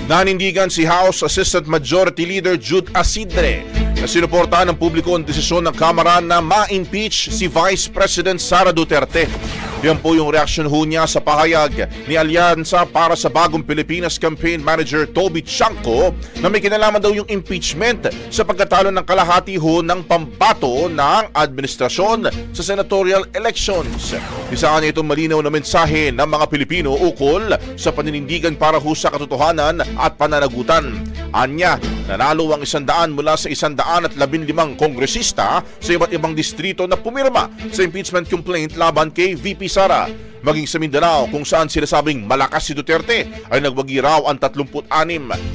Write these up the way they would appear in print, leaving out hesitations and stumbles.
Nanindigan si House Assistant Majority Leader Jude Asidre na sinuportahan ng publiko ang desisyon ng Kamara na ma-impeach si Vice President Sara Duterte. Yan po yung reaksyon ho niya sa pahayag ni Alyansa para sa Bagong Pilipinas Campaign Manager Toby Chanco na may kinalaman daw yung impeachment sa pagkatalo ng kalahati ho ng pambato ng administrasyon sa senatorial elections. Isa niya itong malinaw na mensahe ng mga Pilipino ukol sa paninindigan para ho sa katotohanan at pananagutan. Anya, nanalo ang 100 mula sa 115 kongresista sa iba't ibang distrito na pumirma sa impeachment complaint laban kay VP Sara. Maging sa Mindanao kung saan sinasabing malakas si Duterte ay nagwagi raw ang 36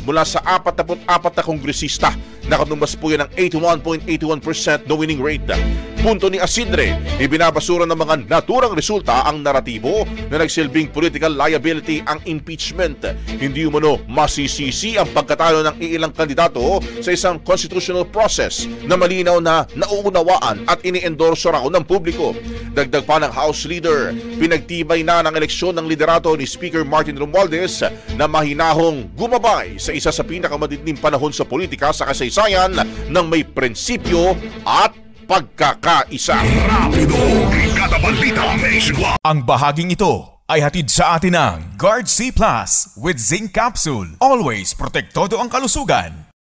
mula sa 44 na kongresista. Nakatumbas po yan ng 81.81% na winning rate. Punto ni Asidre, ibinabasura ng mga naturang resulta ang naratibo na nagsilbing political liability ang impeachment. Hindi umano masisisi ang pagkatalo ng ilang kandidato sa isang constitutional process na malinaw na nauunawaan at ini-endorso raw ng publiko. Dagdag pa ng House Leader, pinagtibay na ng eleksyon ng liderato ni Speaker Martin Romualdez na mahinahong gumabay sa isa sa pinakamatinding panahon sa politika sa kasaysayan ng may prinsipyo at pagkakaisa. Rapido, kada balita nationwide. Ang bahaging ito ay hatid sa atin ng Guard C Plus with Zinc Capsule. Always protektado ang kalusugan.